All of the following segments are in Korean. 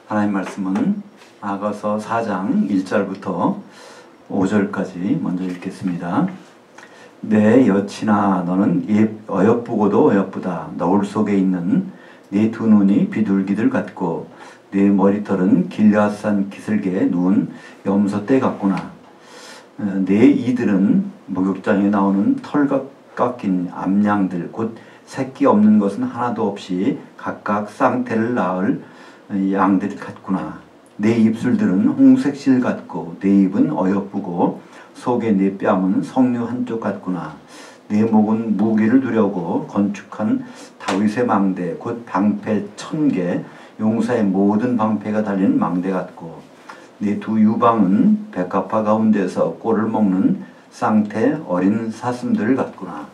하나님 말씀은 아가서 4장 1절부터 5절까지 먼저 읽겠습니다. 내 여친아, 너는 어여쁘고도 어여쁘다. 너울 속에 있는 네 두 눈이 비둘기들 같고 네 머리털은 길앗산 기슭에 누운 염소떼 같구나. 네 이들은 목욕장에 나오는 털 깎인 암양들, 곧 새끼 없는 것은 하나도 없이 각각 쌍태를 낳을 양들 같구나. 네 입술들은 홍색 실 같고 네 입은 어여쁘고 속에 네 뺨은 석류 한쪽 같구나. 네 목은 무기를 두려고 건축한 다윗의 망대, 곧 방패 1000개, 용사의 모든 방패가 달린 망대 같고 네 두 유방은 백합화 가운데서 꼴을 먹는 쌍태 어린 사슴들 같구나.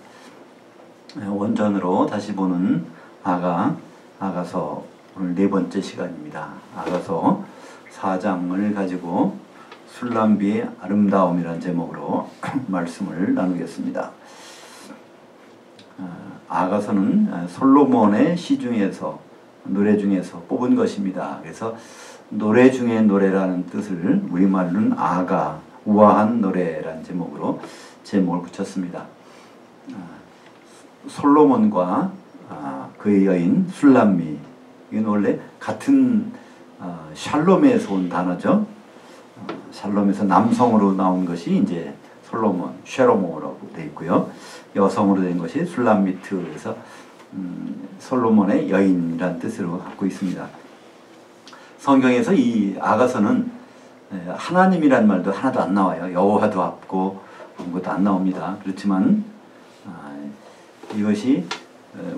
원전으로 다시 보는 아가서 오늘 네 번째 시간입니다. 아가서 4장을 가지고 술람비의 아름다움이라는 제목으로 말씀을 나누겠습니다. 아가서는 솔로몬의 시 중에서, 노래 중에서 뽑은 것입니다. 그래서 노래 중에 노래라는 뜻을 우리말로는 우아한 노래라는 제목을 붙였습니다. 솔로몬과 그의 여인 술람미, 이건 원래 같은 샬롬에서 온 단어죠. 샬롬에서 남성으로 나온 것이 이제 솔로몬, 쉐로모라고 되어 있고요. 여성으로 된 것이 술람미트에서 솔로몬의 여인이라는 뜻으로 갖고 있습니다. 성경에서 이 아가서는 하나님이란 말도 하나도 안 나와요. 여호와도 없고 아무것도 안 나옵니다. 그렇지만 이것이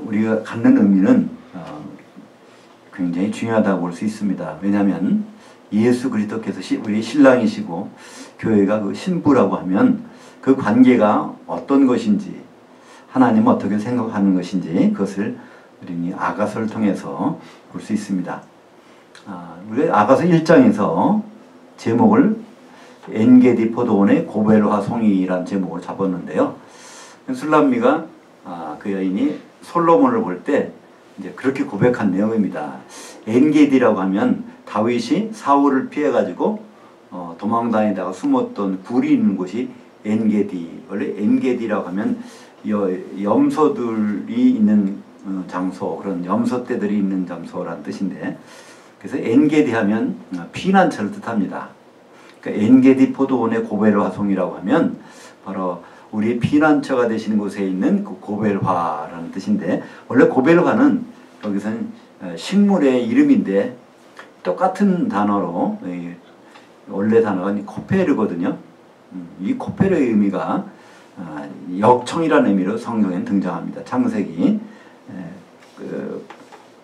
우리가 갖는 의미는 굉장히 중요하다고 볼 수 있습니다. 왜냐하면 예수 그리스도께서 우리 신랑이시고 교회가 그 신부라고 하면 그 관계가 어떤 것인지, 하나님은 어떻게 생각하는 것인지 그것을 우리 아가서를 통해서 볼 수 있습니다. 우리가 아가서 1장에서 제목을 엔게디 포도원의 고벨화 송이라는 제목을 잡았는데요. 술람미가 그 여인이 솔로몬을 볼 때 이제 그렇게 고백한 내용입니다. 엔게디라고 하면 다윗이 사울을 피해가지고 도망다니다가 숨었던 굴이 있는 곳이 엔게디. 원래 엔게디라고 하면 염소들이 있는 장소, 그런 염소떼들이 있는 장소라는 뜻인데, 그래서 엔게디 하면 피난처를 뜻합니다. 그러니까 엔게디 포도원의 고벨화송이라고 하면 바로 우리 피난처가 되시는 곳에 있는 그 고벨화라는 뜻인데, 원래 고벨화는 여기서는 식물의 이름인데 똑같은 단어로 원래 단어가 코페르거든요. 이 코페르의 의미가 역청이라는 의미로 성경에 등장합니다. 창세기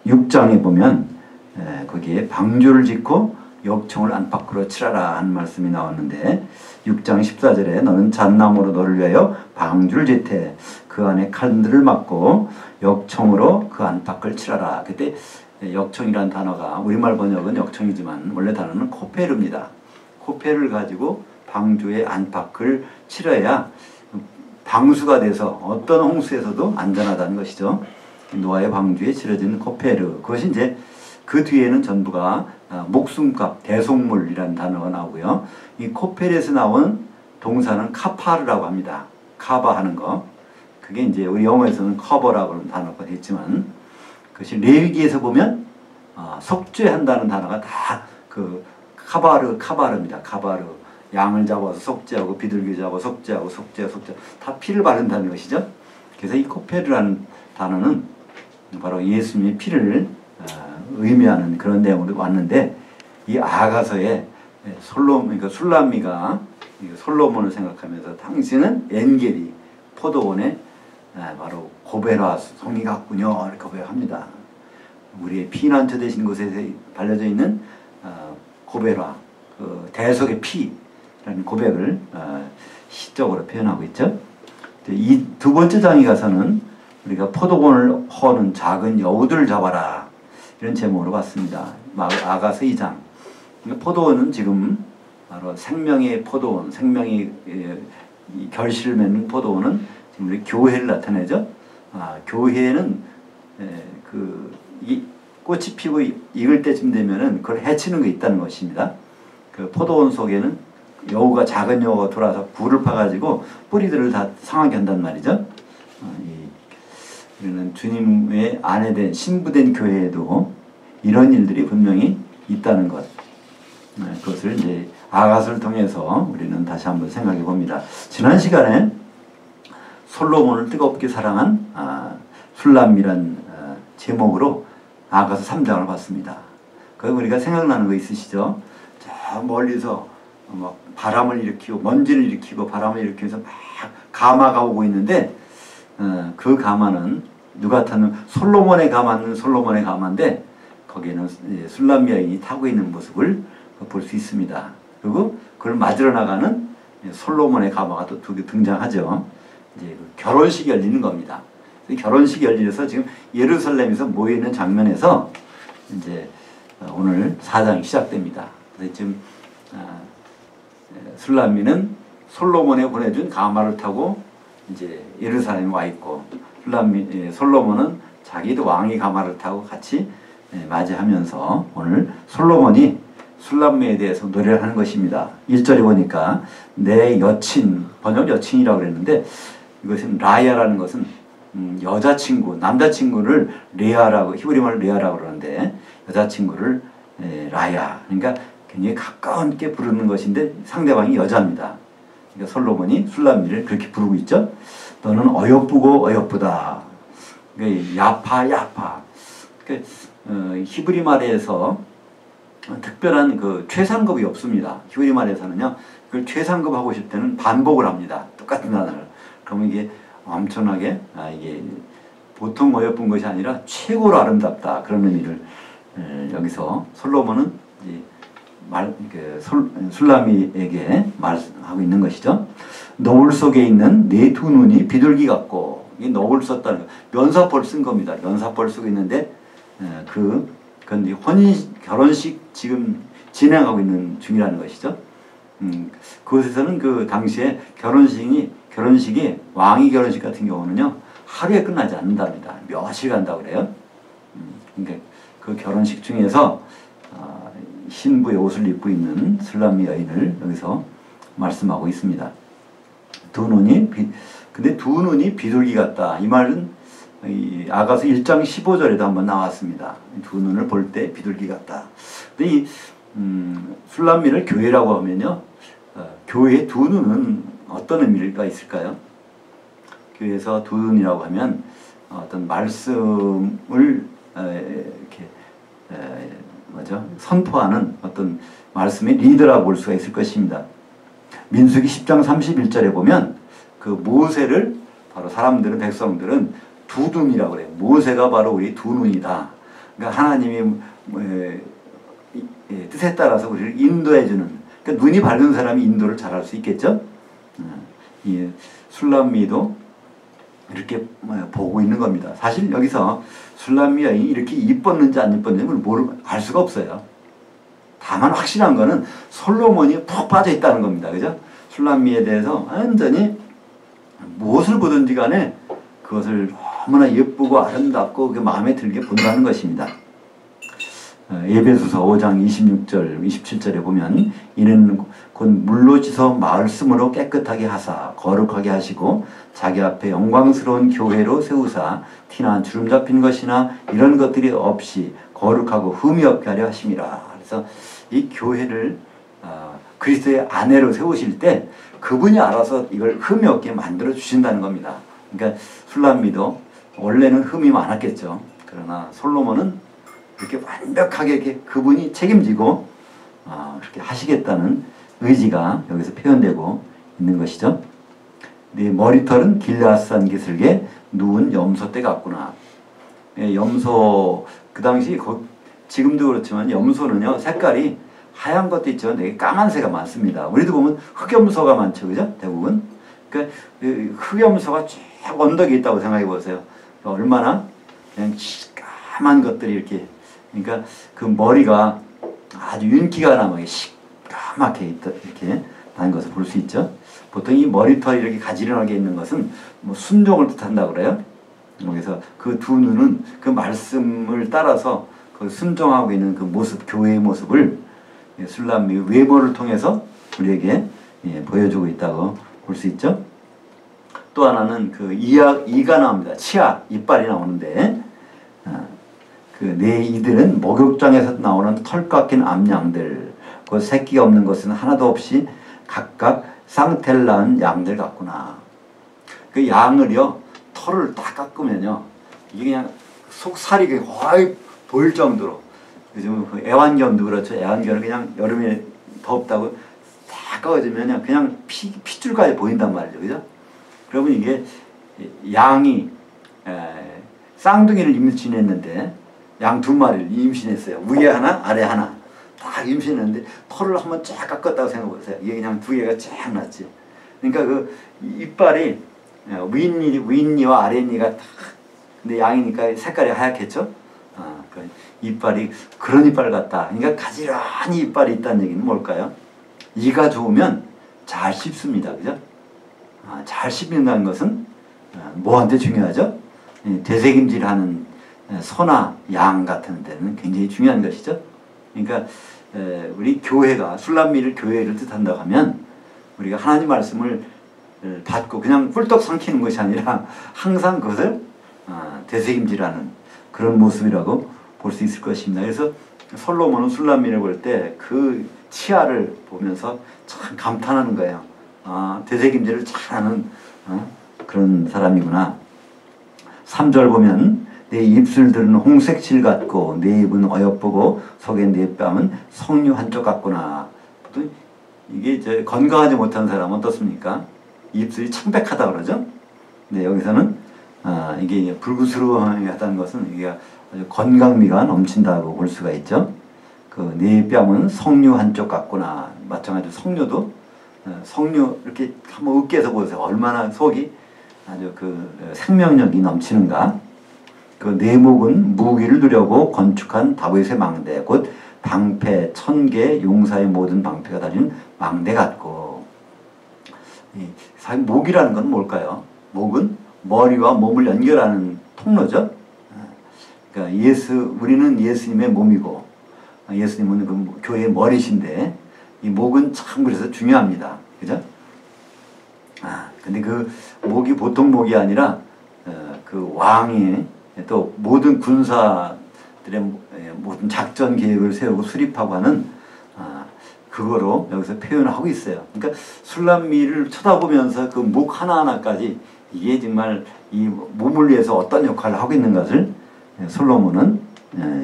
6장에 보면 거기에 방주를 짓고 역청을 안팎으로 칠하라 하는 말씀이 나왔는데, 6장 14절에 너는 잣나무로 너를 위하여 방주를 짓되 그 안에 칼들을 막고 역청으로 그 안팎을 칠하라. 그때 역청이라는 단어가 우리말 번역은 역청이지만 원래 단어는 코페르입니다. 코페르를 가지고 방주의 안팎을 칠해야 방수가 돼서 어떤 홍수에서도 안전하다는 것이죠. 노아의 방주에 칠해진 코페르, 그것이 이제 그 뒤에는 전부가 목숨값, 대속물이라는 단어가 나오고요. 이 코펠에서 나온 동사는 카파르라고 합니다. 카바하는 거. 그게 이제 우리 영어에서는 커버라고 하는 단어가 있지만, 그것이 레위기에서 보면 속죄한다는 단어가 다 그 카바르입니다. 카바르. 양을 잡아서 속죄하고 비둘기 잡아서 속죄하고 다 피를 바른다는 것이죠. 그래서 이 코펠이라는 단어는 바로 예수님의 피를 의미하는 그런 내용으로 왔는데, 이 아가서에 그러니까 술람미가 솔로몬을 생각하면서 당신은 엔게디 포도원에 바로 고벨화 송이 같군요, 이렇게 고백합니다. 우리의 피난처 되신 곳에 발려져 있는 고벨화, 그 대속의 피라는 고백을 시적으로 표현하고 있죠. 이 두 번째 장에 가서는 우리가 포도원을 허는 작은 여우들을 잡아라, 이런 제목으로 봤습니다. 아가서 2장. 포도원은 지금 바로 생명의 포도원, 생명의 결실을 맺는 포도원은 지금 우리 교회를 나타내죠. 교회는 이 꽃이 피고 익을 때쯤 되면은 그걸 해치는 게 있다는 것입니다. 그 포도원 속에는 여우가, 작은 여우가 돌아서 굴을 파가지고 뿌리들을 다 상하게 한단 말이죠. 우리는 주님의 아내된 신부된 교회에도 이런 일들이 분명히 있다는 것. 그것을 이제 아가서를 통해서 우리는 다시 한번 생각해 봅니다. 지난 시간에 솔로몬을 뜨겁게 사랑한 술람이란 제목으로 아가서 3장을 봤습니다. 그 우리가 생각나는 거 있으시죠? 저 멀리서 막 바람을 일으키고 먼지를 일으키고 바람을 일으키면서 막 가마가 오고 있는데 그 가마는 누가 타는 솔로몬의 가마는 솔로몬의 가마인데 거기에는 술람 여인이 타고 있는 모습을 볼 수 있습니다. 그리고 그걸 맞으러 나가는 솔로몬의 가마가 또 등장하죠. 이제 결혼식이 열리는 겁니다. 결혼식이 열려서 지금 예루살렘에서 모여있는 장면에서 이제 오늘 4장이 시작됩니다. 그래서 지금 술람미는 솔로몬에 보내준 가마를 타고 이제 예루살렘에 와 있고 솔로몬은 자기도 왕의 가마를 타고 같이 맞이하면서 오늘 솔로몬이 술람미에 대해서 노래를 하는 것입니다. 1절에 보니까 내 여친, 번역 여친이라고 그랬는데 이것은 라야라는 것은 여자친구, 남자친구를 레아라고, 히브리말로 레아라고 그러는데 여자친구를 라야, 그러니까 굉장히 가까운게 부르는 것인데 상대방이 여자입니다. 그러니까 솔로몬이 술람미를 그렇게 부르고 있죠. 너는 어여쁘고 어여쁘다. 그러니까 야파 야파. 그러니까 히브리 말에서 특별한 그 최상급이 없습니다. 히브리 말에서는요, 그걸 최상급 하고 싶을 때는 반복을 합니다. 똑같은 단어를. 그러면 이게 엄청나게 이게 보통 어여쁜 것이 아니라 최고로 아름답다, 그런 의미를 여기서 솔로몬은 술람미에게 말하고 있는 것이죠. 너울 속에 있는 내 두 눈이 비둘기 같고, 이 너울 썼다는 거, 면사포를 쓴 겁니다. 면사포를 쓰고 있는데 그건 결혼식 지금 진행하고 있는 중이라는 것이죠. 그곳에서는 그 당시에 결혼식이 왕의 결혼식 같은 경우는요, 하루에 끝나지 않는답니다. 며칠 간다고 그래요. 그러니까 그 결혼식 중에서 신부의 옷을 입고 있는 술람미 여인을 여기서 말씀하고 있습니다. 근데 두 눈이 비둘기 같다. 이 말은 아가서 1장 15절에도 한번 나왔습니다. 두 눈을 볼 때 비둘기 같다. 근데 이 술람미를 교회라고 하면요, 교회의 두 눈은 어떤 의미가 있을까요? 교회에서 두 눈이라고 하면 어떤 말씀을 이렇게 선포하는 어떤 말씀의 리더라고 볼 수가 있을 것입니다. 민수기 10장 31절에 보면 그 모세를 바로 백성들은 두 눈이라고 그래요. 모세가 바로 우리 두 눈이다. 그러니까 하나님이 뜻에 따라서 우리를 인도해주는, 그러니까 눈이 밝은 사람이 인도를 잘할 수 있겠죠. 이 술람미도 이렇게 보고 있는 겁니다. 사실 여기서 술람미 여인이 이렇게 이뻤는지 안 이뻤는지 알 수가 없어요. 다만 확실한 거는 솔로몬이 푹 빠져 있다는 겁니다. 그죠? 술람미에 대해서 완전히 무엇을 보든지 간에 그것을 너무나 예쁘고 아름답고 그 마음에 들게 본다는 것입니다. 에베소서 5장 26절, 27절에 보면 이는 곧 물로 씻어 말씀으로 깨끗하게 하사 거룩하게 하시고 자기 앞에 영광스러운 교회로 세우사 티나 주름 잡힌 것이나 이런 것들이 없이 거룩하고 흠이 없게 하려 하심이라. 그래서 이 교회를 그리스도의 아내로 세우실 때 그분이 알아서 이걸 흠이 없게 만들어 주신다는 겁니다. 그러니까 술람미도 원래는 흠이 많았겠죠. 그러나 솔로몬은 이렇게 완벽하게 이렇게 그분이 책임지고 그렇게 하시겠다는 의지가 여기서 표현되고 있는 것이죠. 네 머리털은 길앗산 기슭에 누운 염소떼 같구나. 염소 그 당시 지금도 그렇지만 염소는요 색깔이 하얀 것도 있지만 되게 까만새가 많습니다. 우리도 보면 흑염소가 많죠, 그죠? 대부분. 그러니까 흑염소가 쭉 언덕에 있다고 생각해 보세요. 얼마나 그냥 까만 것들이 이렇게, 그러니까 그 머리가 아주 윤기가 나게 시까맣게 이렇게 다는 것을 볼 수 있죠. 보통 이 머리털이 이렇게 가지런하게 있는 것은 뭐 순종을 뜻한다고 그래요. 그래서 그 두 눈은 그 말씀을 따라서 그 순종하고 있는 그 모습, 교회의 모습을 술람미 외모를 통해서 우리에게 보여주고 있다고 볼 수 있죠. 또 하나는 그 이가 나옵니다. 치아, 이빨이 나오는데 그 내 이들은 목욕장에서 나오는 털 깎인 암양들, 그 새끼가 없는 것은 하나도 없이 각각 쌍태를 낳은 양들 같구나. 그 양을요, 털을 딱 깎으면요, 이게 그냥 속살이 거의 보일 정도로, 요즘 그 애완견도 그렇죠. 애완견은 그냥 여름에 덥다고 딱 깎아주면 그냥 핏줄까지 보인단 말이죠. 그죠? 그러면 이게 양이 쌍둥이를 임신했는데 양 두 마리를 임신했어요. 위에 하나, 아래 하나. 딱 임신했는데 털을 한번 쫙 깎았다고 생각해보세요. 이게 그냥 두 개가 쫙 났지. 그러니까 그 이빨이 윗니와 아랫니가 딱, 근데 양이니까 색깔이 하얗겠죠? 그 이빨이 그런 이빨 같다. 그러니까 가지런히 이빨이 있다는 얘기는 뭘까요? 이가 좋으면 잘 씹습니다. 그죠? 잘 씹는다는 것은 뭐한테 중요하죠? 되새김질하는 소나 양 같은 데는 굉장히 중요한 것이죠. 그러니까 우리 교회가 술람미를 교회를 뜻한다고 하면 우리가 하나님 말씀을 받고 그냥 꿀떡 삼키는 것이 아니라 항상 그것을 되새김질하는 그런 모습이라고 볼 수 있을 것입니다. 그래서 솔로몬은 술람미를 볼 때 그 치아를 보면서 참 감탄하는 거예요. 되새김질을 잘하는 그런 사람이구나. 3절 보면 내 입술들은 홍색실 같고 내 입은 어여쁘고 속에 내 뺨은 석류 한쪽 같구나. 이게 이제 건강하지 못한 사람은 어떻습니까? 입술이 창백하다 그러죠. 근데 여기서는 이게 불구스러워하다는 것은 이게 아주 건강미가 넘친다고 볼 수가 있죠. 그 내 뺨은 석류 한쪽 같구나. 마찬가지로 석류도 석류 이렇게 한번 으깨서 보세요. 얼마나 속이 아주 그 생명력이 넘치는가. 그 내 목은 무기를 두려고 건축한 다윗의 망대, 곧 방패, 천개, 용사의 모든 방패가 달린 망대 같고. 사실 목이라는 건 뭘까요? 목은 머리와 몸을 연결하는 통로죠. 그러니까 우리는 예수님의 몸이고, 예수님은 그 교회의 머리신데, 이 목은 참 그래서 중요합니다. 그죠? 근데 그 목이 보통 목이 아니라, 그 왕이 또 모든 군사들의 모든 작전 계획을 세우고 수립하고 하는 그거로 여기서 표현을 하고 있어요. 그러니까 술람미를 쳐다보면서 그 목 하나하나까지 이게 정말 이 몸을 위해서 어떤 역할을 하고 있는 것을 솔로몬은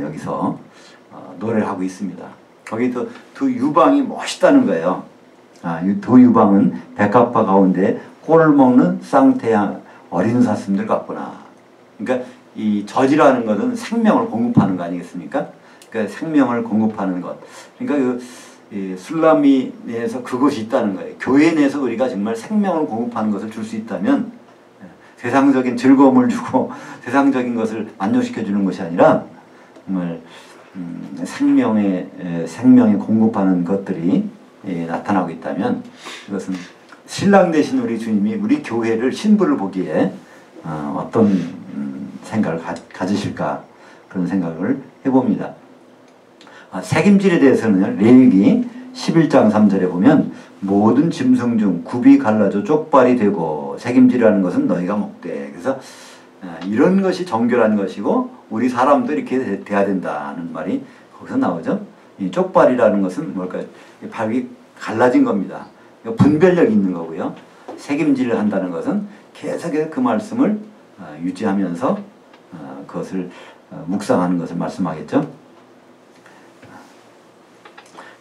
여기서 노래를 하고 있습니다. 거기 두 유방이 멋있다는 거예요. 두 유방은 백합화 가운데 꼴을 먹는 쌍태양 어린 사슴들 같구나. 그러니까 이 젖이라는 것은 생명을 공급하는 거 아니겠습니까? 그러니까 생명을 공급하는 것. 그러니까 그 술람미 내에서 그것이 있다는 거예요. 교회 내에서 우리가 정말 생명을 공급하는 것을 줄 수 있다면 세상적인 즐거움을 주고 세상적인 것을 만족시켜 주는 것이 아니라 정말 생명에 공급하는 것들이 나타나고 있다면 이것은 신랑 되신 우리 주님이 우리 교회를 신부를 보기에 어떤 생각을 가지실까 그런 생각을 해봅니다. 색임질에 대해서는 레위기 11장 3절에 보면 모든 짐승 중 굽이 갈라져 쪽발이 되고 색임질이라는 것은 너희가 먹되. 그래서 이런 것이 정결한 것이고 우리 사람도 이렇게 돼야 된다는 말이 거기서 나오죠. 이 쪽발이라는 것은 뭘까요? 발이 갈라진 겁니다. 분별력이 있는 거고요. 색임질을 한다는 것은 계속해서 그 말씀을 유지하면서 그것을 묵상하는 것을 말씀하겠죠.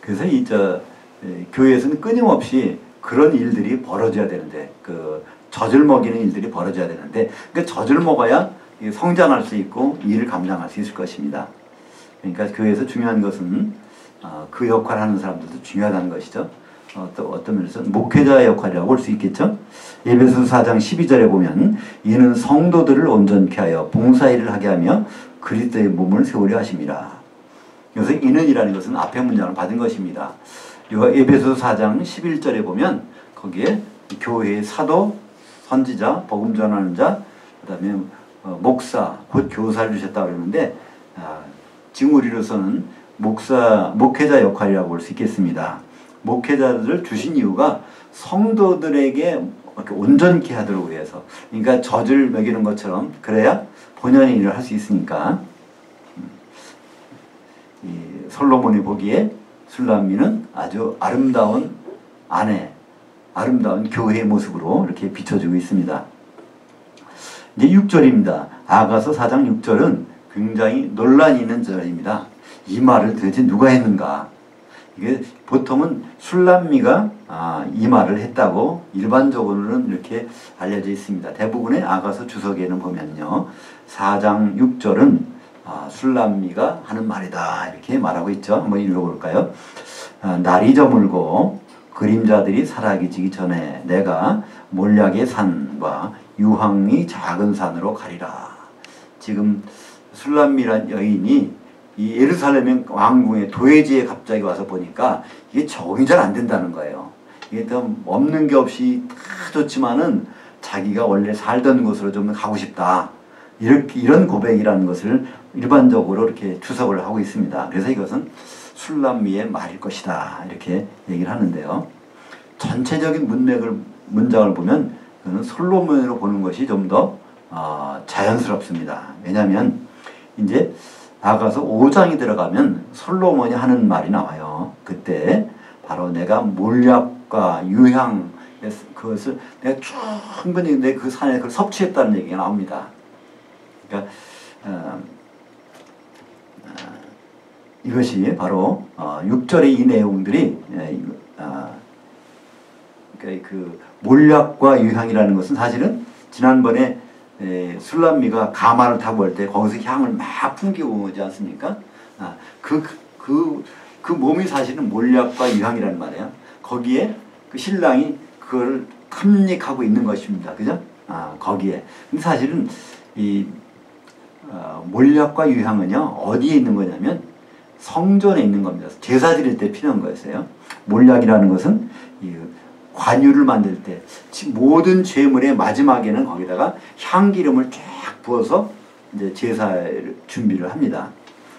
그래서 교회에서는 끊임없이 그런 일들이 벌어져야 되는데, 그 젖을 먹이는 일들이 벌어져야 되는데, 그 젖을 먹어야 성장할 수 있고 일을 감당할 수 있을 것입니다. 그러니까 교회에서 중요한 것은 그 역할을 하는 사람들도 중요하다는 것이죠. 또 어떤 면에서 목회자의 역할이라고 볼 수 있겠죠. 에베소서 4장 12절에 보면 이는 성도들을 온전케 하여 봉사일을 하게 하며 그리스도의 몸을 세우려 하심이라. 여기서 이는이라는 것은 앞에 문장을 받은 것입니다. 에베소서 4장 11절에 보면 거기에 교회의 사도, 선지자, 복음 전하는 자, 그 다음에 목사, 곧 교사를 주셨다고 그러는데 지금 우리로서는 목회자 역할이라고 볼 수 있겠습니다. 목회자들을 주신 이유가 성도들에게 이렇게 온전케 하도록 위해서, 그러니까 젖을 먹이는 것처럼 그래야 본연의 일을 할 수 있으니까. 이 솔로몬이 보기에 술람미는 아주 아름다운 아내, 아름다운 교회의 모습으로 이렇게 비춰지고 있습니다. 이제 6절입니다. 아가서 4장 6절은 굉장히 논란이 있는 절입니다. 이 말을 도대체 누가 했는가? 이게 보통은 술람미가 이 말을 했다고 일반적으로는 이렇게 알려져 있습니다. 대부분의 아가서 주석에는 보면요, 4장 6절은 술람미가 하는 말이다 이렇게 말하고 있죠. 한번 읽어볼까요? 날이 저물고 그림자들이 사라지기 전에 내가 몰약의 산과 유황이 작은 산으로 가리라. 지금 술람미란 여인이 이 예루살렘 왕궁의 도회지에 갑자기 와서 보니까 이게 적응이 잘 안 된다는 거예요. 이게 좀 없는 게 없이 다 좋지만은 자기가 원래 살던 곳으로 좀 가고 싶다. 이런 고백이라는 것을 일반적으로 이렇게 주석을 하고 있습니다. 그래서 이것은 술람미의 말일 것이다 이렇게 얘기를 하는데요. 전체적인 문장을 보면 그는 솔로몬으로 보는 것이 좀 더 자연스럽습니다. 왜냐하면 이제 아가서 5장이 들어가면 솔로몬이 하는 말이 나와요. 그때 바로 내가 몰약과 유향 그것을 내가 충분히 내 그 산에 그걸 섭취했다는 얘기가 나옵니다. 그러니까 이것이 바로 6절의 이 내용들이 그러니까 그 몰약과 유향이라는 것은 사실은 지난번에 술람미가 가마를 타고 올 때 거기서 향을 막 풍기고 오지 않습니까? 그 몸이 사실은 몰약과 유향이라는 말이에요. 거기에 그 신랑이 그걸 탐닉하고 있는 것입니다. 그죠? 거기에. 근데 사실은 이 몰약과 유향은요, 어디에 있는 거냐면 성전에 있는 겁니다. 제사 드릴 때 필요한 거였어요. 몰약이라는 것은 이 관유를 만들 때 모든 제물의 마지막에는 거기다가 향기름을 쫙 부어서 이제 제사 준비를 합니다.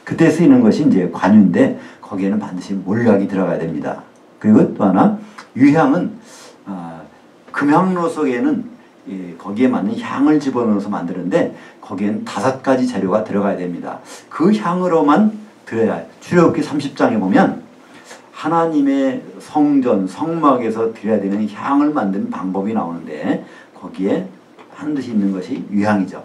그때 쓰이는 것이 이제 관유인데 거기에는 반드시 몰약이 들어가야 됩니다. 그리고 또 하나 유향은 금향로 속에는 거기에 맞는 향을 집어넣어서 만드는데 거기에는 5가지 재료가 들어가야 됩니다. 그 향으로만 드려야 해요. 출애굽기 30장에 보면 하나님의 성전, 성막에서 드려야 되는 향을 만드는 방법이 나오는데 거기에 반드시 있는 것이 유향이죠.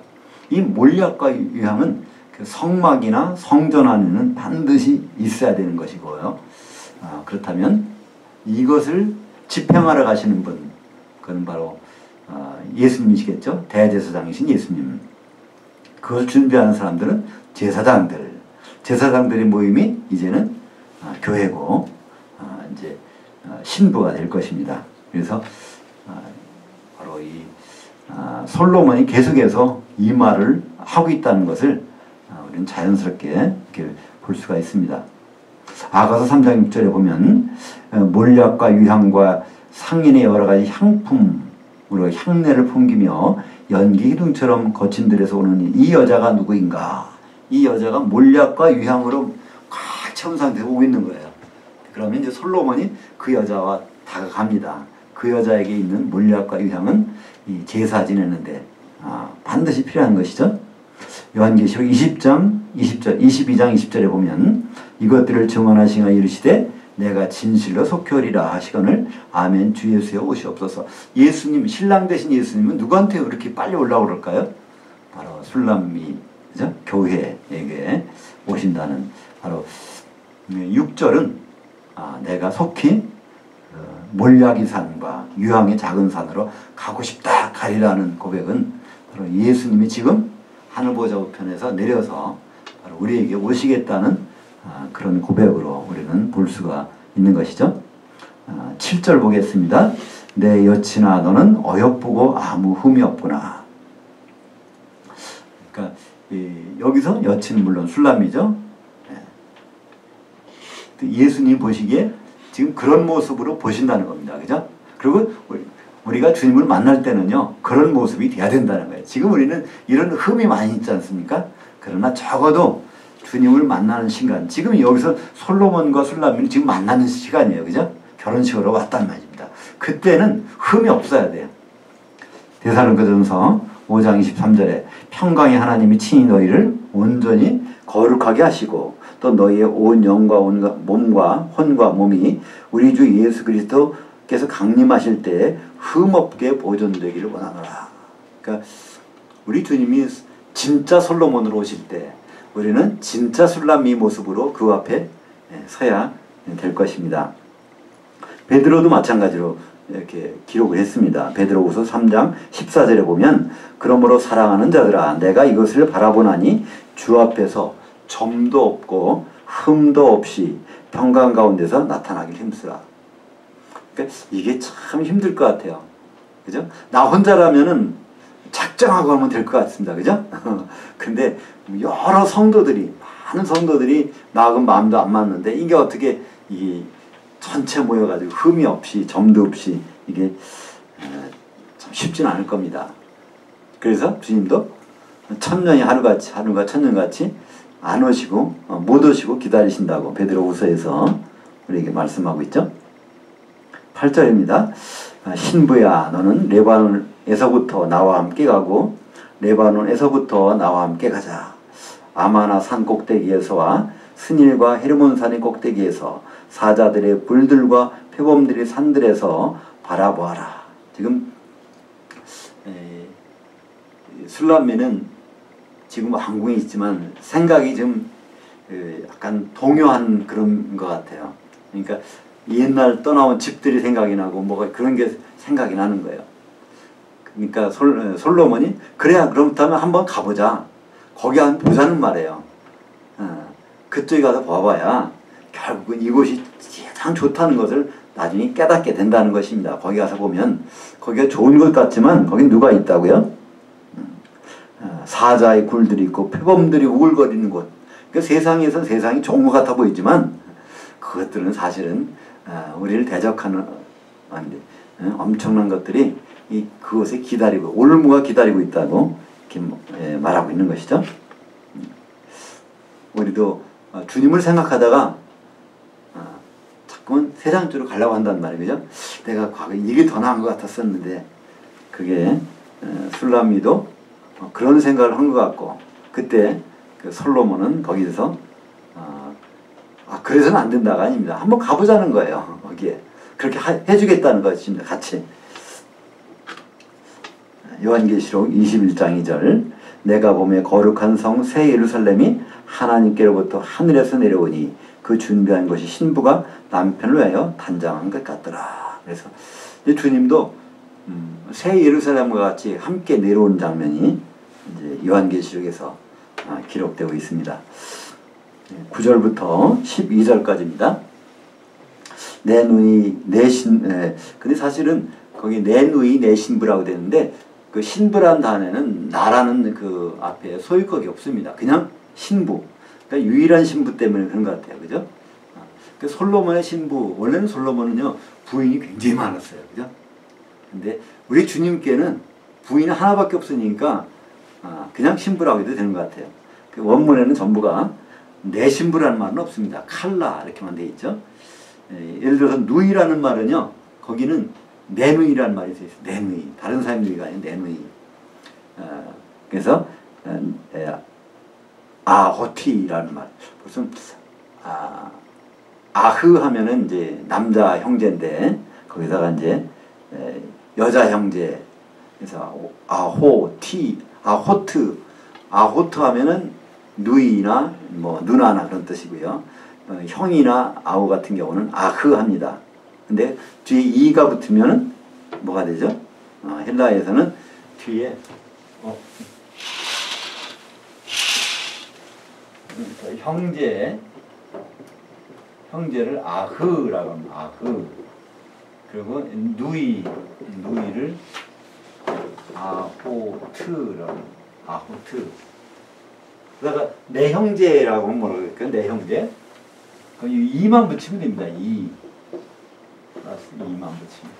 이 몰약과 유향은 그 성막이나 성전 안에는 반드시 있어야 되는 것이고요. 그렇다면 이것을 집행하러 가시는 분, 그건 바로 예수님이시겠죠. 대제사장이신 예수님. 그걸 준비하는 사람들은 제사장들의 모임이 이제는 교회고 이제 신부가 될 것입니다. 그래서 바로 이 솔로몬이 계속해서 이 말을 하고 있다는 것을 우리는 자연스럽게 이렇게 볼 수가 있습니다. 아가서 3장 6절에 보면 몰약과 유향과 상인의 여러 가지 향품으로 향내를 풍기며 연기 기둥처럼 거친 들에서 오는 이 여자가 누구인가? 이 여자가 몰약과 유향으로 꽉 채운 상태에서 오고 있는 거예요. 그러면 이제 솔로몬이 그 여자와 다가갑니다. 그 여자에게 있는 몰약과 유향은 이 제사 지내는데 반드시 필요한 것이죠. 요한계시록 20장 20절, 22장 20절에 보면 이것들을 증언하시며 이르시되 내가 진실로 속히 오리라 하시거늘 아멘 주 예수여 오시옵소서. 예수님, 신랑 되신 예수님은 누구한테 그렇게 빨리 올라오고 그럴까요? 바로 술람미, 그죠? 교회에게 오신다는 바로 6절은 내가 속히 몰약의 산과 유황의 작은 산으로 가고 싶다 가리라는 고백은 바로 예수님이 지금 하늘보좌 우편에서 내려서 바로 우리에게 오시겠다는 그런 고백으로 우리는 볼 수가 있는 것이죠. 7절 보겠습니다. 내 여친아 너는 어여쁘고 아무 흠이 없구나. 그러니까 여기서 여친은 물론 술람이죠. 예수님 보시기에 지금 그런 모습으로 보신다는 겁니다. 그죠? 그리고 우리가 주님을 만날 때는요, 그런 모습이 돼야 된다는 거예요. 지금 우리는 이런 흠이 많이 있지 않습니까? 그러나 적어도 주님을 만나는 시간. 지금 여기서 솔로몬과 술람미는 지금 만나는 시간이에요. 그죠? 결혼식으로 왔단 말입니다. 그때는 흠이 없어야 돼요. 데살로니가전서 5장 23절에 평강의 하나님이 친히 너희를 온전히 거룩하게 하시고 또 너희의 온 영과 온 몸과 혼과 몸이 우리 주 예수 그리스도께서 강림하실 때에 흠없게 보존되기를 원하노라. 그러니까 우리 주님이 진짜 솔로몬으로 오실 때 우리는 진짜 술람미 모습으로 그 앞에 서야 될 것입니다. 베드로도 마찬가지로 이렇게 기록을 했습니다. 베드로후서 3장 14절에 보면 그러므로 사랑하는 자들아 내가 이것을 바라보나니 주 앞에서 점도 없고 흠도 없이 평강 가운데서 나타나길 힘쓰라. 그러니까 이게 참 힘들 것 같아요. 그죠? 나 혼자라면은 작정하고 하면 될 것 같습니다. 그죠? 근데 여러 성도들이 많은 성도들이 나하고 마음도 안 맞는데 이게 어떻게 이 전체 모여가지고 흠이 없이 점도 없이 이게 참 쉽지는 않을 겁니다. 그래서 주님도 천년이 하루같이 하루가 천년같이 안 오시고 못 오시고 기다리신다고 베드로후서에서 우리에게 말씀하고 있죠. 8절입니다. 신부야 너는 레바논에서부터 나와 함께 가고 레바논에서부터 나와 함께 가자. 아마나 산 꼭대기에서와 스닐과 헤르몬산의 꼭대기에서 사자들의 굴들과 표범들의 산들에서 바라보아라. 지금 술람미는 지금 왕궁에 있지만 생각이 좀 약간 동요한 그런 것 같아요. 그러니까 옛날 떠나온 집들이 생각이 나고 뭐가 그런 게 생각이 나는 거예요. 그러니까 솔로몬이 그래야 그렇다면 한번 가보자. 거기 한번 보자는 말이에요. 그쪽에 가서 봐봐야 결국은 이곳이 가장 좋다는 것을 나중에 깨닫게 된다는 것입니다. 거기 가서 보면 거기가 좋은 것 같지만 거긴 누가 있다고요? 사자의 굴들이 있고 표범들이 우글거리는 곳. 그러니까 세상에선 세상이 좋은 것 같아 보이지만 그것들은 사실은 우리를 대적하는 엄청난 것들이 그것에 기다리고 올무가 기다리고 있다고 이렇게 말하고 있는 것이죠. 우리도 주님을 생각하다가 자꾸만 세상 쪽으로 가려고 한단 말이죠. 내가 과거에 이게 더 나은 것 같았었는데 그게 술람미도 그런 생각을 한 것 같고 그때 그 솔로몬은 거기서 그래서는 안 된다가 아닙니다. 한번 가보자는 거예요. 거기에 그렇게 해주겠다는 것입니다. 같이. 요한계시록 21장 2절 내가 보매 거룩한 성 새 예루살렘이 하나님께로부터 하늘에서 내려오니 그 준비한 것이 신부가 남편을 위하여 단장한 것 같더라. 그래서 주님도 새 예루살렘과 같이 함께 내려온 장면이 이제 요한계시록에서 기록되고 있습니다. 9절부터 12절까지입니다. 내 누이 근데 사실은 거기 내 누이 내 신부라고 되는데 그 신부란 단어는 나라는 그 앞에 소유격이 없습니다. 그냥 신부. 그러니까 유일한 신부 때문에 그런 것 같아요. 그죠? 그 솔로몬의 신부, 원래는 솔로몬은요, 부인이 굉장히 많았어요. 그죠? 근데 우리 주님께는 부인이 하나밖에 없으니까 그냥 신부라고 해도 되는 것 같아요. 그 원문에는 전부가 내 신부라는 말은 없습니다. 칼라 이렇게만 돼 있죠. 예를 들어서 누이라는 말은요, 거기는 내 누이라는 말이 있어요. 내 누이. 다른 사람 누이가 아니라 내 누이. 그래서 아호티라는 말. 무슨 아흐 하면은 이제 남자 형제인데 거기다가 이제 여자 형제. 그래서 아호트 하면은 누이나 뭐 누나나 그런 뜻이고요. 형이나 아우 같은 경우는 아흐 합니다. 근데 뒤에 이가 붙으면은 뭐가 되죠? 헬라에서는 뒤에 형제를 아흐라고 합니다. 아흐. 그리고 누이를 아호트라고. 아호트. 그러다가 내 형제라고 하면 뭐라고 할까요? 내 형제. 이만 붙이면 됩니다. 이만 붙이면.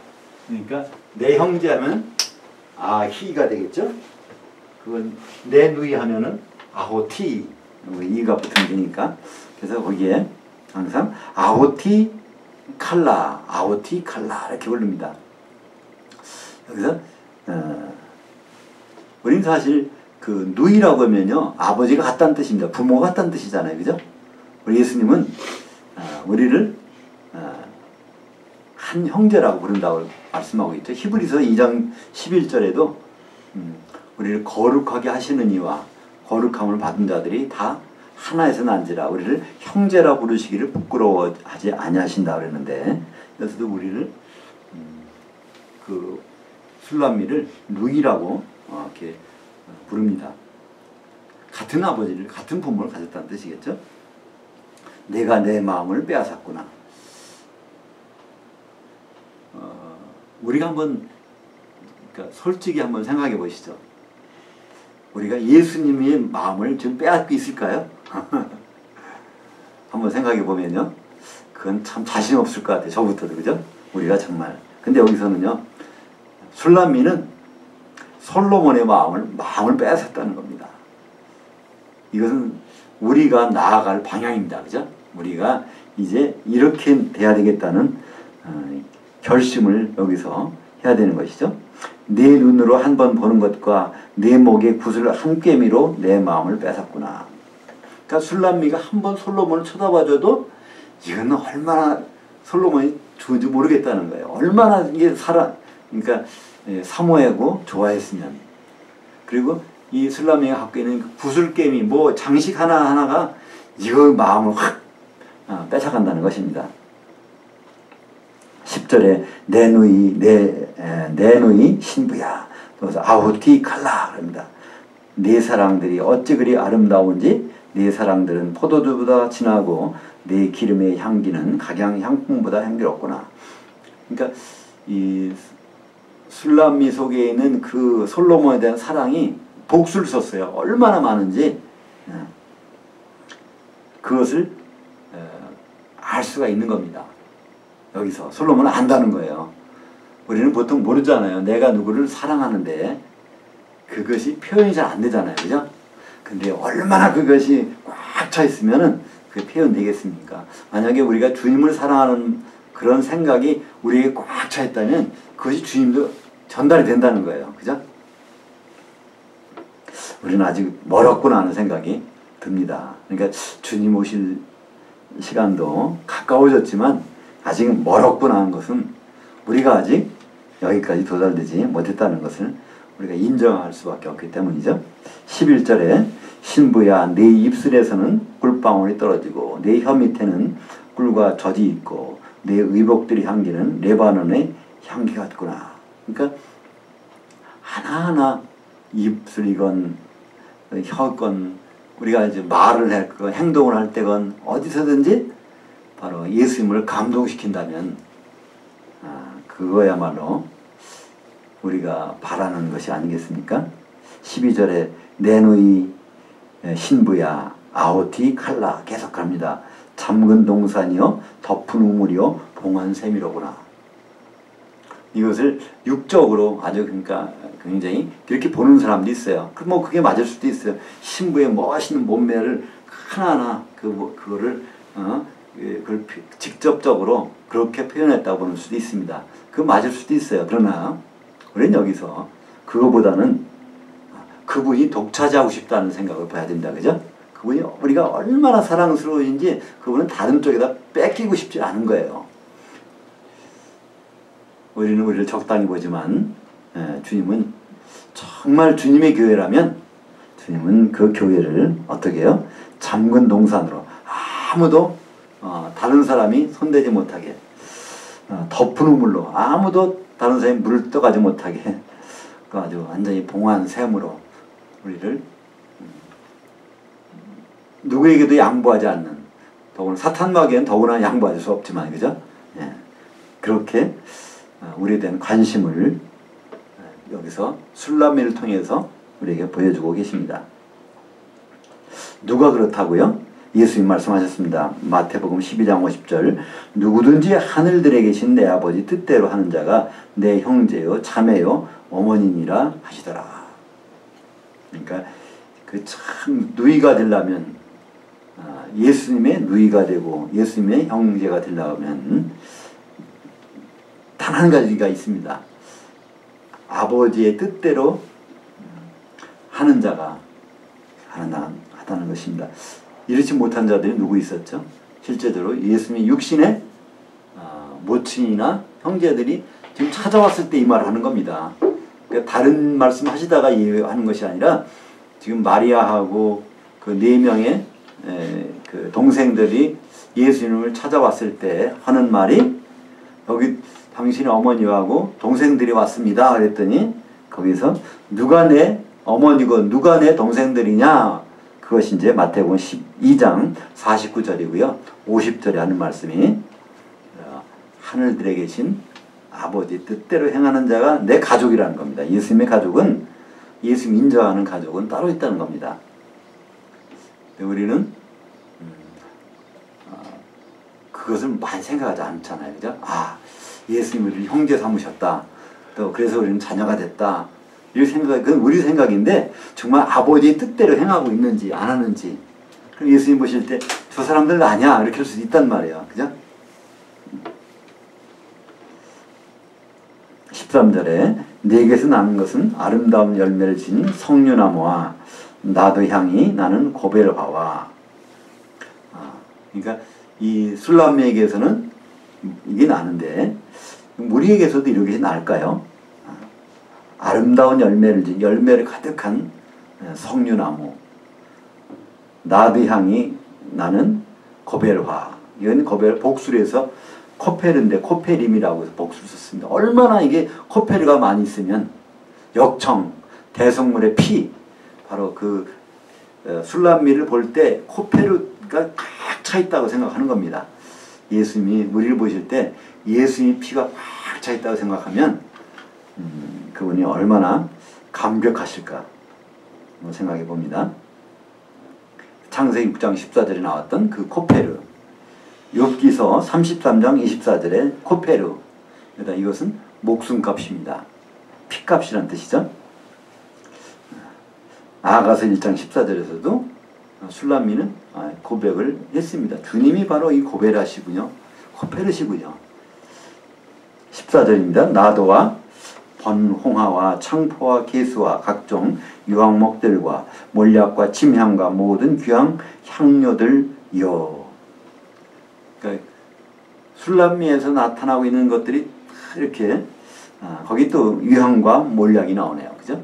그러니까 내 형제 하면 아히가 되겠죠? 그건 내 누이 하면은 아호티 이가 붙으면 되니까. 그래서 거기에 항상 아오티 칼라, 아오티 칼라 이렇게 부릅니다. 여기서 우리는 사실 그 누이라고 하면요, 아버지가 같다는 뜻입니다. 부모가 같다는 뜻이잖아요, 그죠? 우리 예수님은 우리를 한 형제라고 부른다고 말씀하고 있죠. 히브리서 2장 11절에도 우리를 거룩하게 하시는 이와 거룩함을 받은 자들이 다 하나에서 난지라 우리를 형제라 부르시기를 부끄러워하지 아니하신다 그랬는데, 여기서도 우리를 그 술람미를 누이라고 이렇게 부릅니다. 같은 아버지를, 같은 부모를 가졌다는 뜻이겠죠. 내가 내 마음을 빼앗았구나. 우리가 한번, 그러니까 솔직히 한번 생각해 보시죠. 우리가 예수님의 마음을 지금 빼앗고 있을까요? 한번 생각해 보면요, 그건 참 자신 없을 것 같아요. 저부터도, 그죠? 우리가 정말. 근데 여기서는요, 술람미는 솔로몬의 마음을 빼앗았다는 겁니다. 이것은 우리가 나아갈 방향입니다. 그죠? 우리가 이제 이렇게 돼야 되겠다는 결심을 여기서 해야 되는 것이죠. 내 눈으로 한 번 보는 것과 내 목의 구슬 한 꿰미로 내 마음을 뺏었구나. 그러니까 술람미가 한 번 솔로몬을 쳐다봐줘도 이건 얼마나 솔로몬이 좋은지 모르겠다는 거예요. 얼마나 이게 그러니까 사모하고 좋아했으면. 그리고 이 술람미가 갖고 있는 구슬깨미, 뭐 장식 하나하나가 이거 마음을 확 뺏어간다는 것입니다. 10절에 내 누이 신부야. 그래서 아우티 칼라 그럽니다. 네 사랑들이 어찌 그리 아름다운지 네 사랑들은 포도주보다 진하고 네 기름의 향기는 각양 향품보다 향기롭구나. 그러니까 이 술람미 속에 있는 그 솔로몬에 대한 사랑이 복수를 썼어요. 얼마나 많은지 그것을 알 수가 있는 겁니다. 여기서 솔로몬은 안다는 거예요. 우리는 보통 모르잖아요. 내가 누구를 사랑하는데 그것이 표현이 잘 안 되잖아요. 그죠? 근데 얼마나 그것이 꽉 차 있으면은 그게 표현되겠습니까? 만약에 우리가 주님을 사랑하는 그런 생각이 우리에게 꽉 차 있다면 그것이 주님도 전달이 된다는 거예요. 그죠? 우리는 아직 멀었구나 하는 생각이 듭니다. 그러니까 주님 오실 시간도 가까워졌지만 아직 멀었구나 하는 것은 우리가 아직 여기까지 도달되지 못했다는 것을 우리가 인정할 수밖에 없기 때문이죠. 11절에 신부야 내 입술에서는 꿀방울이 떨어지고 내 혀 밑에는 꿀과 젖이 있고 내 의복들의 향기는 레바논의 향기 같구나. 그러니까 하나하나 입술이건 혀건 우리가 이제 말을 할건 행동을 할 때건 어디서든지 바로 예수님을 감동시킨다면 그거야말로 우리가 바라는 것이 아니겠습니까? 12절에 내 누이 신부야 아오티 칼라 계속합니다. 잠근 동산이요 덮은 우물이요 봉한 샘이로구나. 이것을 육적으로 아주 그러니까 굉장히 그렇게 보는 사람도 있어요. 뭐 그게 맞을 수도 있어요. 신부의 멋있는 몸매를 하나하나 그거를 그걸 직접적으로 그렇게 표현했다고 보는 수도 있습니다. 그거 맞을 수도 있어요. 그러나 우리는 여기서 그거보다는 그분이 독차지하고 싶다는 생각을 봐야 된다. 그죠? 그분이 우리가 얼마나 사랑스러운지 그분은 다른 쪽에다 뺏기고 싶지 않은 거예요. 우리는 우리를 적당히 보지만 주님은 정말 주님의 교회라면 주님은 그 교회를 어떻게 해요? 잠근 동산으로 아무도 다른 사람이 손대지 못하게 덮은 우물로 아무도 다른 사람이 물을 떠가지 못하게 아주 완전히 봉한 샘으로 우리를 누구에게도 양보하지 않는, 더구나 사탄마귀에는 더구나 양보할 수 없지만 그죠? 예. 그렇게 우리에 대한 관심을 여기서 술람미를 통해서 우리에게 보여주고 계십니다. 누가 그렇다고요? 예수님 말씀하셨습니다. 마태복음 12장 50절 누구든지 하늘들에 계신 내 아버지 뜻대로 하는 자가 내 형제요 자매요 어머니니라 하시더라. 그러니까 그 참 누이가 되려면 예수님의 누이가 되고 예수님의 형제가 되려면 단 한 가지가 있습니다. 아버지의 뜻대로 하는 자가 하다는 것입니다. 이렇지 못한 자들이 누구 있었죠? 실제적으로 예수님의 육신의 모친이나 형제들이 지금 찾아왔을 때 이 말을 하는 겁니다. 그러니까 다른 말씀 하시다가 이해하는 것이 아니라 지금 마리아하고 그 4명의 그 동생들이 예수님을 찾아왔을 때 하는 말이 여기 당신의 어머니하고 동생들이 왔습니다. 그랬더니 거기서 누가 내 어머니고 누가 내 동생들이냐? 그것이 이제 마태복음 12장 49절이고요. 50절에 하는 말씀이 하늘들에 계신 아버지 뜻대로 행하는 자가 내 가족이라는 겁니다. 예수님의 가족은 예수님 인정하는 가족은 따로 있다는 겁니다. 우리는 그것을 많이 생각하지 않잖아요. 그죠? 예수님이 우리를 형제 삼으셨다. 또 그래서 우리는 자녀가 됐다. 이 생각, 그건 우리 생각인데 정말 아버지의 뜻대로 행하고 있는지 안 하는지. 그럼 예수님 보실 때 저 사람들 아니야 이렇게 할 수도 있단 말이에요. 그죠? 13절에 내게서 나는 것은 아름다운 열매를 지닌 석류나무와 나도 향이 나는 고벨화와. 그러니까 이 술람미에게서는 이게 나는데 우리에게서도 이렇게 날까요? 아름다운 열매를 가득한 석류나무, 나드 향이 나는 고벨화. 이건 복술에서 코페르인데 코페림이라고 해서 복수를 썼습니다. 얼마나 이게 코페르가 많이 있으면 역청, 대성물의 피, 바로 그 술람미를 볼 때 코페르가 꽉 차 있다고 생각하는 겁니다. 예수님이 우리를 보실 때 예수님의 피가 꽉 차 있다고 생각하면 그분이 얼마나 감격하실까 생각해 봅니다. 창세기 6장 14절에 나왔던 그 코페르, 욥기서 33장 24절에 코페르, 이것은 목숨값입니다. 피값이란 뜻이죠. 아가서 1장 14절에서도 술람미는 고백을 했습니다. 주님이 바로 이 고벨하시군요. 코페르시군요. 14절입니다. 나도와 번홍화와 창포와 개수와 각종 유황목들과 몰약과 침향과 모든 귀한 향료들이요. 그러니까 술람미에서 나타나고 있는 것들이 이렇게 거기 또 유향과 몰약이 나오네요. 그죠?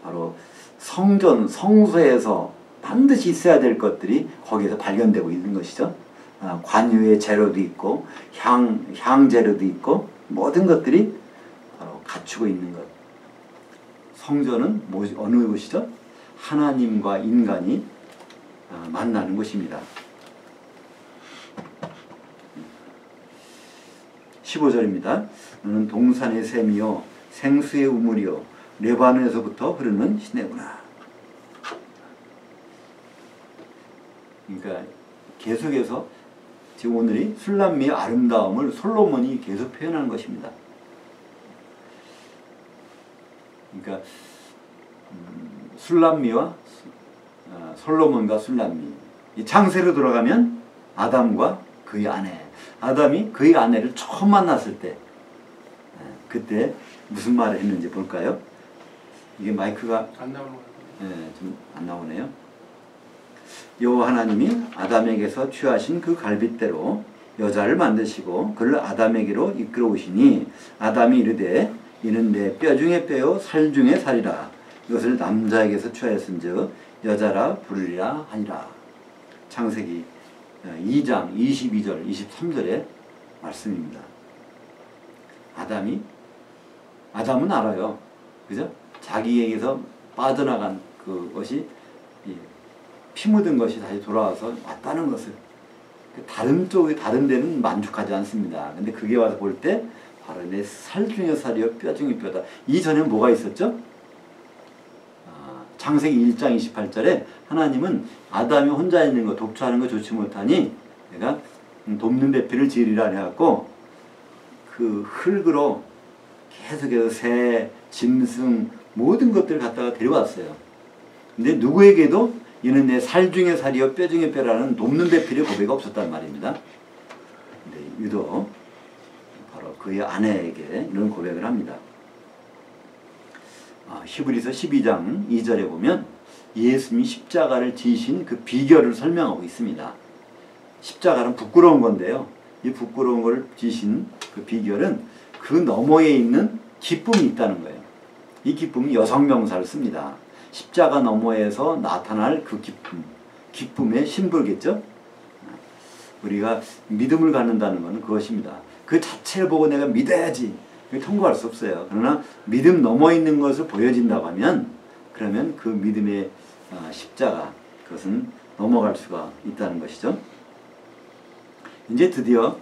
바로 성전, 성소에서 반드시 있어야 될 것들이 거기에서 발견되고 있는 것이죠. 관유의 재료도 있고 향재료도 있고 모든 것들이 바로 갖추고 있는 것. 성전은 어느 곳이죠? 하나님과 인간이 만나는 곳입니다. 15절입니다. 너는 동산의 샘이요 생수의 우물이요 레바논에서부터 흐르는 시내구나. 그러니까 계속해서 지금 오늘이 술람미의 아름다움을 솔로몬이 계속 표현하는 것입니다. 그러니까 술람미와 솔로몬과 술람미. 이 창세로 들어가면 아담과 그의 아내. 아담이 그의 아내를 처음 만났을 때 그때 무슨 말을 했는지 볼까요? 이게 마이크가 안 나오는 거예요. 좀 안 나오네요. 여호와 하나님이 아담에게서 취하신 그 갈빗대로 여자를 만드시고 그를 아담에게로 이끌어 오시니 아담이 이르되 이는 내 뼈 중에 뼈요 살 중에 살이라. 이것을 남자에게서 취하였은즉 여자라 부르리라 하니라. 창세기 2장 22절 23절의 말씀입니다. 아담은 알아요. 그죠? 자기에게서 빠져나간 그것이 피 묻은 것이 다시 돌아와서 왔다는 것을 다른 데는 만족하지 않습니다. 근데 그게 와서 볼 때 바로 내 살 중에 살이요 뼈 중에 뼈다. 이전에 뭐가 있었죠? 창세기 1장 28절에 하나님은 아담이 혼자 있는 거 독초하는 거 좋지 못하니 내가 돕는 배필을 지으리라 해갖고 그 흙으로 계속해서 새, 짐승 모든 것들을 갖다가 데려왔어요. 근데 누구에게도 이는 내 살 중에 살이요 뼈 중에 뼈라는 돕는 배필의 고백이 없었단 말입니다. 네, 유도 바로 그의 아내에게 이런 고백을 합니다. 히브리서 12장 2절에 보면 예수님이 십자가를 지신 그 비결을 설명하고 있습니다. 십자가는 부끄러운 건데요. 이 부끄러운 걸 지신 그 비결은 그 너머에 있는 기쁨이 있다는 거예요. 이 기쁨이 여성명사를 씁니다. 십자가 너머에서 나타날 그 기쁨의 심볼겠죠? 우리가 믿음을 갖는다는 것은 그것입니다. 그 자체를 보고 내가 믿어야지 통과할 수 없어요. 그러나 믿음 넘어 있는 것을 보여진다고 하면 그러면 그 믿음의 십자가 그것은 넘어갈 수가 있다는 것이죠. 이제 드디어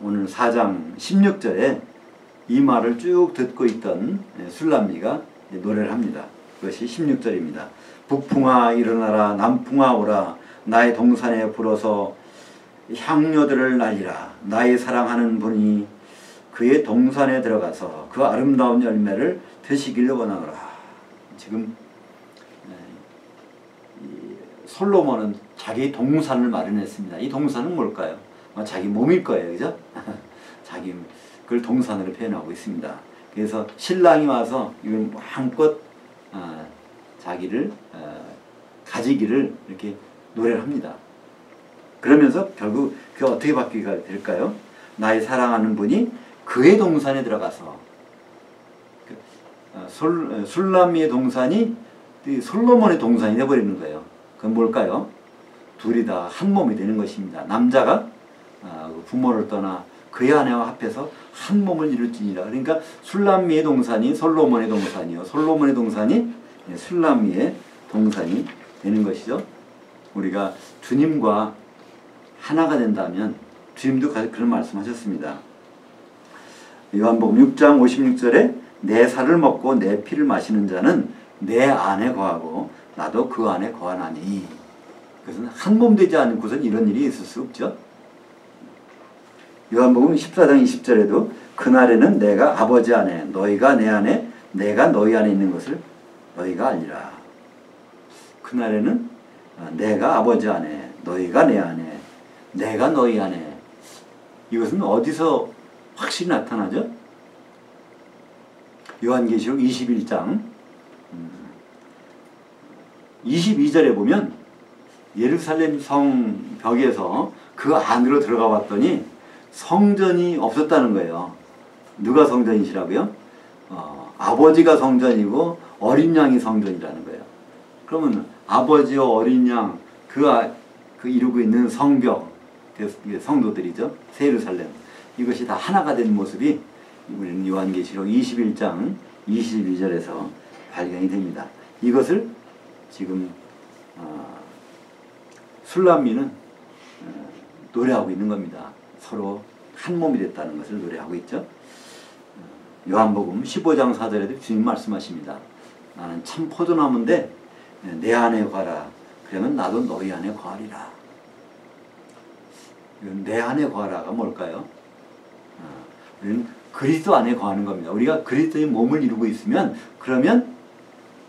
오늘 4장 16절에 이 말을 쭉 듣고 있던 술람미가 노래를 합니다. 그것이 16절입니다. 북풍아 일어나라 남풍아 오라 나의 동산에 불어서 향료들을 날리라 나의 사랑하는 분이 그의 동산에 들어가서 그 아름다운 열매를 드시기를 원하노라. 지금 솔로몬은 자기 동산을 마련했습니다. 이 동산은 뭘까요? 자기 몸일 거예요. 그죠? 자기 그걸 동산으로 표현하고 있습니다. 그래서 신랑이 와서 이걸 마음껏 자기를 가지기를 이렇게 노래를 합니다. 그러면서 결국 그게 어떻게 바뀌게 될까요? 나의 사랑하는 분이 그의 동산에 들어가서 술람미의 동산이 솔로몬의 동산이 되어버리는 거예요. 그건 뭘까요? 둘이 다 한 몸이 되는 것입니다. 남자가 부모를 떠나 그의 아내와 합해서 한 몸을 이룰지니라. 그러니까 술람미의 동산이 솔로몬의 동산이요. 솔로몬의 동산이 술람미의 동산이 되는 것이죠. 우리가 주님과 하나가 된다면 주님도 그런 말씀하셨습니다. 요한복음 6장 56절에 내 살을 먹고 내 피를 마시는 자는 내 안에 거하고 나도 그 안에 거하나니. 그것은 한 몸 되지 않고선 이런 일이 있을 수 없죠. 요한복음 14장 20절에도 그날에는 내가 아버지 안에 너희가 내 안에 내가 너희 안에 있는 것을 너희가 알리라. 그날에는 내가 아버지 안에 너희가 내 안에 내가 너희 안에. 이것은 어디서 확실히 나타나죠? 요한계시록 21장 22절에 보면 예루살렘 성 벽에서 그 안으로 들어가 봤더니 성전이 없었다는 거예요. 누가 성전이시라고요? 아버지가 성전이고 어린 양이 성전이라는 거예요. 그러면 아버지와 어린 양 그 이루고 있는 성벽 성도들이죠. 새 예루살렘 이것이 다 하나가 된 모습이 우리는 요한계시록 21장 22절에서 발견이 됩니다. 이것을 지금 술람미는 노래하고 있는 겁니다. 서로 한 몸이 됐다는 것을 노래하고 있죠. 요한복음 15장 4절에도 주님 말씀하십니다. 나는 참 포도나무인데 내 안에 거하라. 그러면 나도 너희 안에 거하리라. 내 안에 거하라가 뭘까요? 우리는 그리스도 안에 거하는 겁니다. 우리가 그리스도의 몸을 이루고 있으면 그러면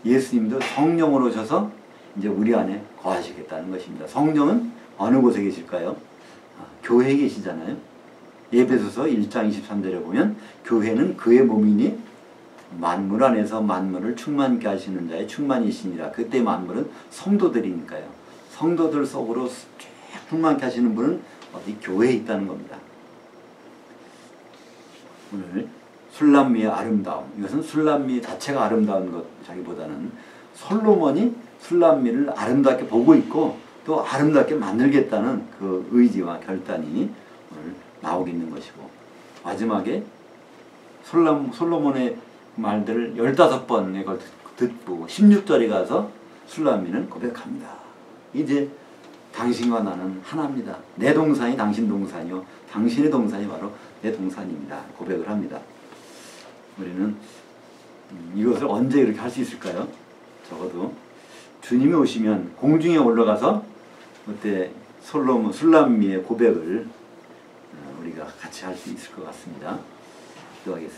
예수님도 성령으로 오셔서 이제 우리 안에 거하시겠다는 것입니다. 성령은 어느 곳에 계실까요? 교회에 계시잖아요. 에베소서 1장 23절에 보면 교회는 그의 몸이니 만물 안에서 만물을 충만케 하시는 자의 충만이시니라. 그때 만물은 성도들이니까요. 성도들 속으로 충만케 하시는 분은 어디 교회에 있다는 겁니다. 오늘 술람미의 아름다움, 이것은 술람미 자체가 아름다운 것자기보다는 솔로몬이 술람미를 아름답게 보고 있고 또 아름답게 만들겠다는 그 의지와 결단이 오늘 나오고 있는 것이고, 마지막에 솔로몬의 말들을 15번에 걸 듣고 16절에 가서 술람미는 고백합니다. 이제 당신과 나는 하나입니다. 내 동산이 당신 동산이요 당신의 동산이 바로 내 동산입니다. 고백을 합니다. 우리는 이것을 언제 이렇게 할 수 있을까요? 적어도 주님이 오시면 공중에 올라가서 그때 술람미의 고백을 우리가 같이 할 수 있을 것 같습니다. 기도하겠습니다.